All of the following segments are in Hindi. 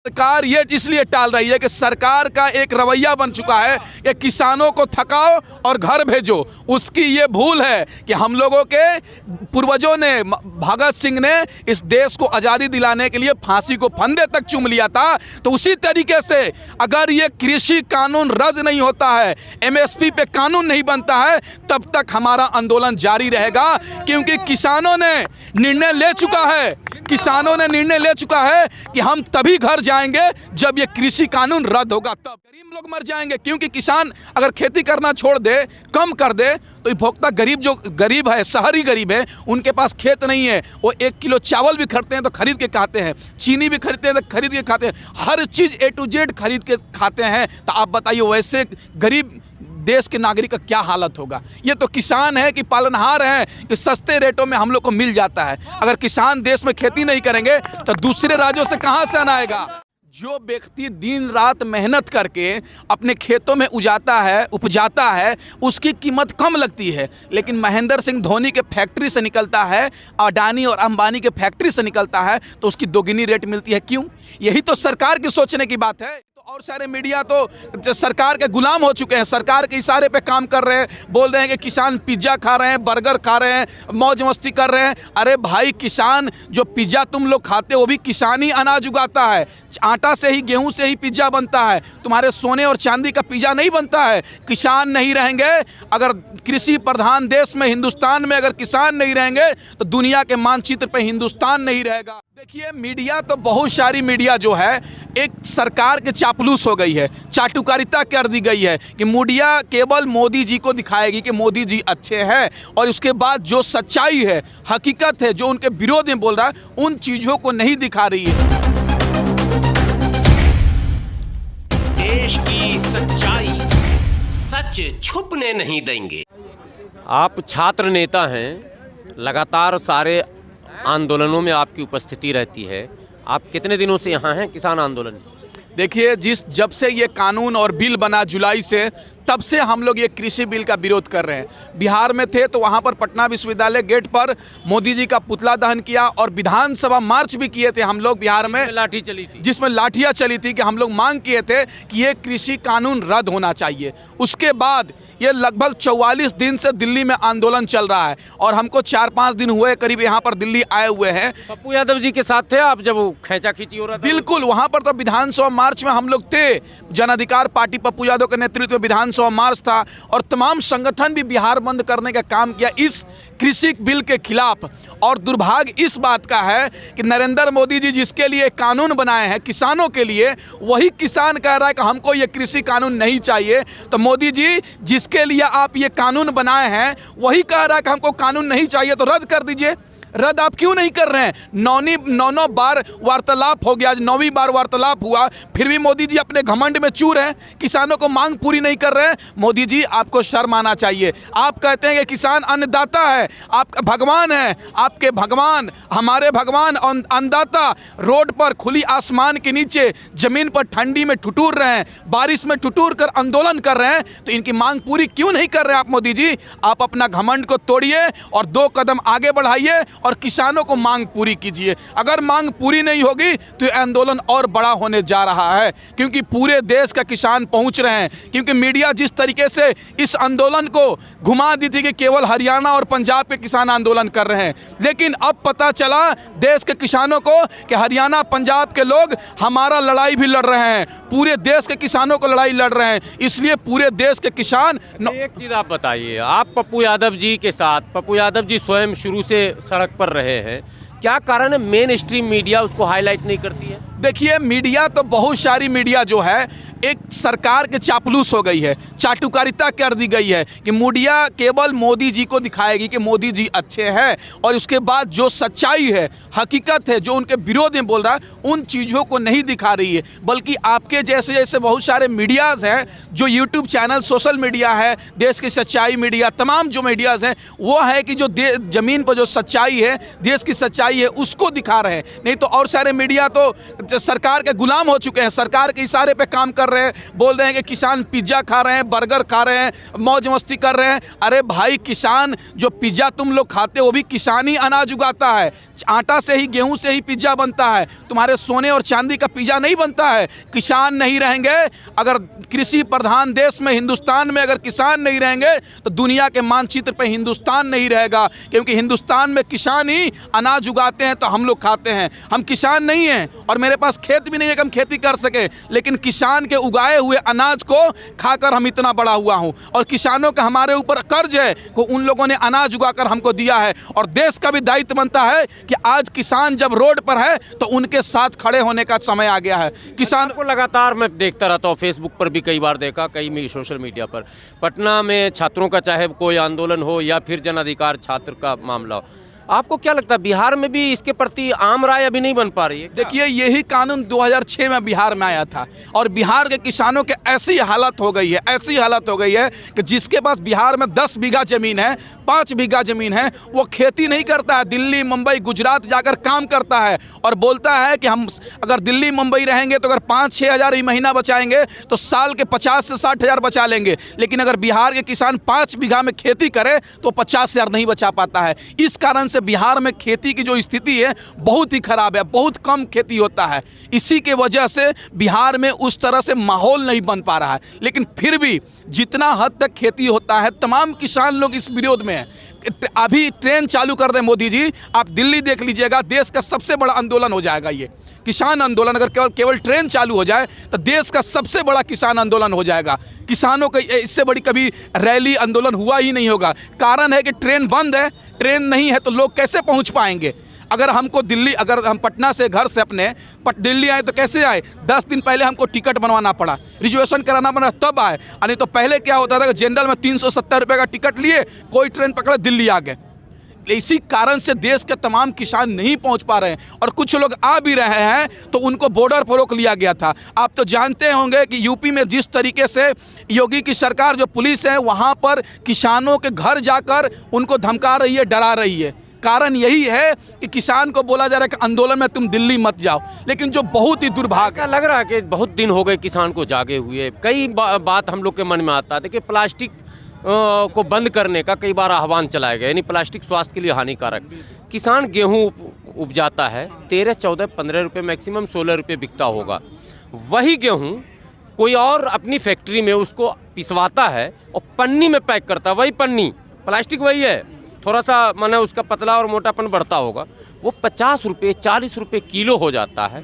सरकार ये इसलिए टाल रही है कि सरकार का एक रवैया बन चुका है कि किसानों को थकाओ और घर भेजो। उसकी ये भूल है कि हम लोगों के पूर्वजों ने, भगत सिंह ने इस देश को आज़ादी दिलाने के लिए फांसी को फंदे तक चूम लिया था। तो उसी तरीके से अगर ये कृषि कानून रद्द नहीं होता है, एमएसपी पे कानून नहीं बनता है, तब तक हमारा आंदोलन जारी रहेगा। क्योंकि किसानों ने निर्णय ले चुका है, किसानों ने निर्णय ले चुका है कि हम तभी घर जाएंगे जब ये कृषि कानून रद्द होगा। तब गरीब लोग मर जाएंगे, क्योंकि किसान अगर खेती करना छोड़ दे, कम कर दे, तो उपभोक्ता गरीब, जो गरीब है, शहरी गरीब है, उनके पास खेत नहीं है, वो 1 किलो चावल भी खरीदते हैं तो खरीद के खाते हैं, चीनी भी खरीदते हैं तो खरीद के खाते हैं, हर चीज़ A to Z खरीद के खाते हैं। तो आप बताइए वैसे गरीब देश के नागरिक का क्या हालत होगा। ये तो किसान है कि पालनहार हैं कि सस्ते रेटों में हम लोग को मिल जाता है। अगर किसान देश में खेती नहीं करेंगे तो दूसरे राज्यों से कहाँ से अन्न आएगा। जो व्यक्ति दिन रात मेहनत करके अपने खेतों में उपजाता है, उसकी कीमत कम लगती है। लेकिन महेंद्र सिंह धोनी के फैक्ट्री से निकलता है, अडानी और अंबानी के फैक्ट्री से निकलता है, तो उसकी दोगुनी रेट मिलती है। क्यों? यही तो सरकार की सोचने की बात है। और सारे मीडिया तो सरकार के गुलाम हो चुके हैं, सरकार के इशारे पे काम कर रहे हैं, बोल रहे हैं कि किसान पिज्ज़ा खा रहे हैं, बर्गर खा रहे हैं, मौज मस्ती कर रहे हैं। अरे भाई, किसान जो पिज्ज़ा तुम लोग खाते हो वो भी किसानी अनाज उगाता है, आटा से ही, गेहूं से ही पिज्ज़ा बनता है। तुम्हारे सोने और चांदी का पिज्ज़ा नहीं बनता है। किसान नहीं रहेंगे, अगर कृषि प्रधान देश में, हिंदुस्तान में अगर किसान नहीं रहेंगे तो दुनिया के मानचित्र पे हिंदुस्तान नहीं रहेगा। देखिए, मीडिया तो बहुत सारी मीडिया जो है एक सरकार के चापलूस हो गई है, चाटुकारिता कर दी गई है कि मीडिया केवल मोदी जी को दिखाएगी कि मोदी जी अच्छे हैं, और उसके बाद जो सच्चाई है, हकीकत है, जो उनके विरोध में बोल रहा है, उन चीज़ों को नहीं दिखा रही है। देश की सच्चाई सच छुपने नहीं देंगे। आप छात्र नेता हैं, लगातार सारे आंदोलनों में आपकी उपस्थिति रहती है। आप कितने दिनों से यहाँ हैं किसान आंदोलन? देखिए, जब से ये कानून और बिल बना जुलाई से, तब से हम लोग ये कृषि बिल का विरोध कर रहे हैं। बिहार में थे तो वहाँ पर पटना विश्वविद्यालय गेट पर मोदी जी का पुतला दहन किया और विधानसभा मार्च भी किए थे हम लोग बिहार में, लाठी चली थी, जिसमें लाठियाँ चली थी कि हम लोग मांग किए थे कि ये कृषि कानून रद्द होना चाहिए। उसके बाद ये लगभग 44 दिन से दिल्ली में आंदोलन चल रहा है और हमको 4-5 दिन हुए करीब यहाँ पर दिल्ली आए हुए हैं। पप्पू यादव जी के साथ थे आप जब वो खींचा खींची हो रहा था? बिल्कुल, वहाँ पर तो विधानसभा मार्च में हम लोग थे। जन अधिकार पार्टी पप्पू यादव के नेतृत्व में विधानसभा मार्च था और तमाम संगठन भी बिहार बंद करने का काम किया इस कृषि बिल के खिलाफ। और दुर्भाग्य इस बात का है कि नरेंद्र मोदी जी जिसके लिए कानून बनाए हैं किसानों के लिए, वही किसान कह रहा है कि हमको ये कृषि कानून नहीं चाहिए। तो मोदी जी जिसके लिए आप ये कानून बनाए हैं वही कह रहा है कि हमको कानून नहीं चाहिए, तो रद्द कर दीजिए। रद्द आप क्यों नहीं कर रहे हैं? 9 बार वार्तालाप हो गया, आज 9वीं बार वार्तालाप हुआ, फिर भी मोदी जी अपने घमंड में चूर हैं, किसानों को मांग पूरी नहीं कर रहे हैं। मोदी जी, आपको शर्म आना चाहिए। आप कहते हैं कि किसान अन्नदाता है, आपका भगवान है, आपके भगवान, हमारे भगवान अन्नदाता रोड पर खुली आसमान के नीचे जमीन पर ठंडी में ठुठुर रहे हैं, बारिश में ठुठुर कर आंदोलन कर रहे हैं, तो इनकी मांग पूरी क्यों नहीं कर रहे हैं आप मोदी जी? आप अपना घमंड को तोड़िए और 2 कदम आगे बढ़ाइए और किसानों को मांग पूरी कीजिए। अगर मांग पूरी नहीं होगी तो ये आंदोलन और बड़ा होने जा रहा है, क्योंकि पूरे देश का किसान पहुंच रहे हैं। क्योंकि मीडिया जिस तरीके से इस आंदोलन को घुमा दी थी कि केवल हरियाणा और पंजाब के किसान आंदोलन कर रहे हैं, लेकिन अब पता चला देश के किसानों को कि हरियाणा पंजाब के लोग हमारा लड़ाई भी लड़ रहे हैं, पूरे देश के किसानों को लड़ाई लड़ रहे हैं। इसलिए पूरे देश के किसान एक चीज़ आप बताइए, आप पप्पू यादव जी के साथ, पप्पू यादव जी स्वयं शुरू से सड़क पर रहे हैं, क्या कारण है मेन स्ट्रीम मीडिया उसको हाईलाइट नहीं करती है? देखिए, मीडिया तो बहुत सारी मीडिया जो है एक सरकार के चापलूस हो गई है, चाटुकारिता कर दी गई है कि मीडिया केवल मोदी जी को दिखाएगी कि मोदी जी अच्छे हैं, और उसके बाद जो सच्चाई है, हकीकत है, जो उनके विरोध में बोल रहा है, उन चीज़ों को नहीं दिखा रही है। बल्कि आपके जैसे जैसे बहुत सारे मीडियाज़ हैं, जो यूट्यूब चैनल, सोशल मीडिया है, देश की सच्चाई मीडिया, तमाम जो मीडियाज़ हैं, वो है कि जो ज़मीन पर जो सच्चाई है, देश की सच्चाई है, उसको दिखा रहे हैं। नहीं तो और सारे मीडिया तो सरकार के गुलाम हो चुके हैं, सरकार के इशारे पे काम कर रहे रहे हैं, बोल रहे हैं कि किसान पिज्ज़ा खा रहे हैं, बर्गर खा रहे हैं, मौज मस्ती कर रहे हैं। अरे भाई, किसान जो पिज्ज़ा तुम लोग खाते हो वो भी किसान ही अनाज उगाता है। आटा से ही, गेहूं से ही पिज्ज़ा बनता है। तुम्हारे सोने और चांदी का पिज्ज़ा नहीं बनता है। किसान नहीं रहेंगे, अगर कृषि प्रधान देश में, हिंदुस्तान में अगर किसान नहीं रहेंगे तो दुनिया के मानचित्र पे हिंदुस्तान नहीं रहेगा, क्योंकि हिंदुस्तान में किसान ही अनाज उगाते हैं तो हम लोग खाते हैं। हम किसान नहीं हैं और मेरे पास खेत भी नहीं है कि हम खेती कर सके, लेकिन किसान के उगाए हुए अनाज को खाकर हम इतना बड़ा हुआ हूँ। और किसानों का हमारे ऊपर कर्ज है कि उन लोगों ने अनाज उगाकर हमको दिया है। और देश का भी दायित्व बनता है कि आज किसान जब रोड पर है तो उनके साथ खड़े होने का समय आ गया है। किसान को लगातार मैं देखता रहता हूँ, फेसबुक पर भी कई बार देखा, कई सोशल मीडिया पर। पटना में छात्रों का चाहे कोई आंदोलन हो या फिर जन अधिकार छात्र का मामला हो, आपको क्या लगता है बिहार में भी इसके प्रति आम राय अभी नहीं बन पा रही है? देखिए, यही कानून 2006 में बिहार में आया था और बिहार के किसानों के ऐसी हालत हो गई है, ऐसी हालत हो गई है कि जिसके पास बिहार में 10 बीघा ज़मीन है, 5 बीघा ज़मीन है, वो खेती नहीं करता है, दिल्ली, मुंबई, गुजरात जाकर काम करता है और बोलता है कि हम अगर दिल्ली, मुंबई रहेंगे तो अगर 5-6 हज़ार ही महीना बचाएंगे तो साल के 50 से 60 हज़ार बचा लेंगे। लेकिन अगर बिहार के किसान 5 बीघा में खेती करे तो 50 हज़ार नहीं बचा पाता है। इस कारण से बिहार में खेती की जो स्थिति है बहुत ही खराब है, बहुत कम खेती होता है। इसी के वजह से बिहार में उस तरह से माहौल नहीं बन पा रहा है। लेकिन फिर भी जितना हद तक खेती होता है, तमाम किसान लोग इस विरोध में हैं। अभी ट्रेन चालू कर दें मोदी जी, आप दिल्ली देख लीजिएगा, देश का सबसे बड़ा आंदोलन हो जाएगा ये किसान आंदोलन। अगर केवल ट्रेन चालू हो जाए तो देश का सबसे बड़ा किसान आंदोलन हो जाएगा। किसानों का इससे बड़ी कभी रैली, आंदोलन हुआ ही नहीं होगा। कारण है कि ट्रेन बंद है, ट्रेन नहीं है तो लोग कैसे पहुंच पाएंगे? अगर हमको दिल्ली, अगर हम पटना से, घर से अपने दिल्ली आए तो कैसे आए? 10 दिन पहले हमको टिकट बनवाना पड़ा, रिजर्वेशन कराना पड़ा, तब आए। नहीं तो पहले क्या होता था कि जनरल में 370 रुपये का टिकट लिए, कोई ट्रेन पकड़े, दिल्ली आ गए। इसी कारण से देश के तमाम किसान नहीं पहुंच पा रहे हैं और कुछ लोग आ भी रहे हैं तो उनको बॉर्डर पर रोक लिया गया था। आप तो जानते होंगे कि यूपी में जिस तरीके से योगी की सरकार, जो पुलिस है, वहां पर किसानों के घर जाकर उनको धमका रही है, डरा रही है। कारण यही है कि किसान को बोला जा रहा है कि आंदोलन में तुम दिल्ली मत जाओ, लेकिन जो बहुत ही दुर्भाग्य ऐसा लग रहा है कि बहुत दिन हो गए किसान को जागे हुए। कई बात हम लोग के मन में आता है। देखिए, प्लास्टिक को बंद करने का कई बार आह्वान चलाया गया, यानी प्लास्टिक स्वास्थ्य के लिए हानिकारक। किसान गेहूं उपजाता है, 13, 14, 15 रुपये, मैक्सिमम 16 रुपये बिकता होगा। वही गेहूं कोई और अपनी फैक्ट्री में उसको पिसवाता है और पन्नी में पैक करता है। वही पन्नी, प्लास्टिक वही है, थोड़ा सा माने उसका पतला और मोटापन बढ़ता होगा, वो 50 रुपये, 40 रुपये किलो हो जाता है।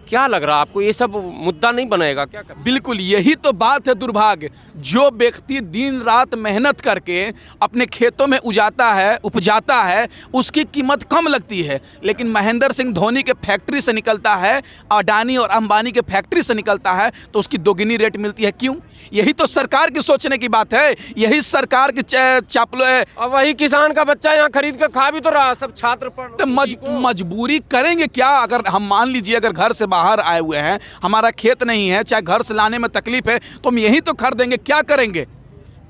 क्या लग रहा है आपको, ये सब मुद्दा नहीं बनेगा क्या? बिल्कुल, यही तो बात है दुर्भाग्य। जो व्यक्ति दिन रात मेहनत करके अपने खेतों में उपजाता है, उसकी कीमत कम लगती है। लेकिन महेंद्र सिंह धोनी के फैक्ट्री से निकलता है, अडानी और अंबानी के फैक्ट्री से निकलता है तो उसकी दोगुनी रेट मिलती है। क्यों? यही तो सरकार की सोचने की बात है, यही सरकार की चापलो है। और वही किसान का बच्चा यहाँ खरीद कर खा भी तो रहा, सब छात्र पढ़ तो मजबूरी करेंगे क्या? अगर हम मान लीजिए अगर घर से बाहर आए हुए हैं, हमारा खेत नहीं है, चाहे घर से लाने में तकलीफ है, तो हम यही तो खरीदेंगे। क्या करेंगे,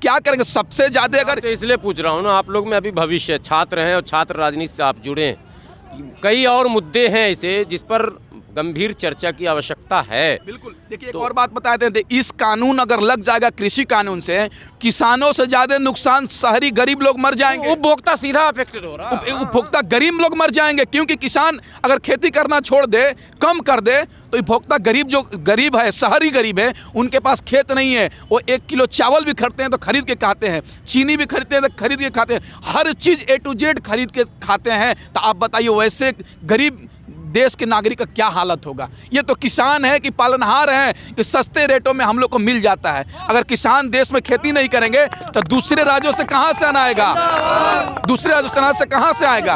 क्या करेंगे? सबसे ज्यादा अगर इसलिए पूछ रहा हूँ ना, आप लोग में अभी भविष्य, छात्र हैं और छात्र राजनीति से आप जुड़े हैं, कई और मुद्दे हैं इसे जिस पर गंभीर चर्चा की आवश्यकता है। बिल्कुल। देखिए, एक और बात बता देते, इस कानून अगर लग जाएगा कृषि कानून से, किसानों से ज्यादा नुकसान शहरी गरीब लोग मर जाएंगे। उपभोक्ता सीधा अफेक्टेड हो रहा है। उपभोक्ता गरीब लोग मर जाएंगे, क्योंकि किसान अगर खेती करना छोड़ दे, कम कर दे, तो उपभोक्ता गरीब, जो गरीब है, शहरी गरीब है, उनके पास खेत नहीं है, वो 1 किलो चावल भी खरीदते हैं तो खरीद के खाते हैं, चीनी भी खरीदते हैं तो खरीद के खाते हैं, हर चीज़ A to Z खरीद के खाते हैं। तो आप बताइए, वैसे गरीब देश के नागरिक का क्या हालत होगा? ये तो किसान है कि पालनहार हैं कि सस्ते रेटों में हम लोग को मिल जाता है। अगर किसान देश में खेती नहीं करेंगे तो दूसरे राज्यों से कहाँ से अनाज आएगा? दूसरे राज्यों से कहाँ से आएगा?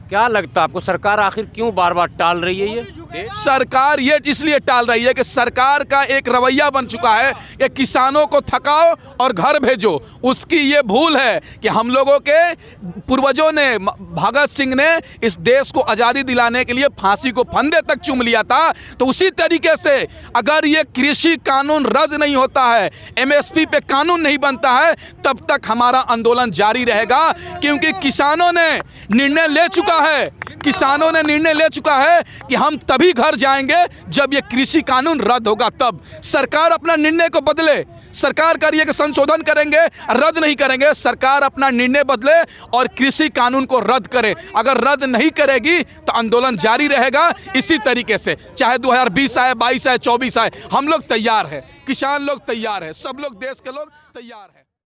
क्या लगता है आपको, सरकार आखिर क्यों बार बार टाल रही है? ये सरकार ये इसलिए टाल रही है कि सरकार का एक रवैया बन चुका है कि किसानों को थकाओ और घर भेजो। उसकी ये भूल है कि हम लोगों के पूर्वजों ने, भगत सिंह ने इस देश को आज़ादी दिलाने के लिए फांसी को फंदे तक चूम लिया था। तो उसी तरीके से अगर ये कृषि कानून रद्द नहीं होता है, MSP पे कानून नहीं बनता है, तब तक हमारा आंदोलन जारी रहेगा। क्योंकि किसानों ने निर्णय ले चुका है कि हम तभी घर जाएंगे जब ये कृषि कानून रद्द होगा। तब सरकार अपना निर्णय को बदले। सरकार करिए कि संशोधन करेंगे, रद्द नहीं करेंगे। सरकार अपना निर्णय बदले और कृषि कानून को रद्द करे। अगर रद्द नहीं करेगी तो आंदोलन जारी रहेगा इसी तरीके से, चाहे 2020 आए, 22 आए, 24 आए। हम लोग तैयार हैं, किसान लोग तैयार हैं, सब लोग, देश के लोग तैयार हैं।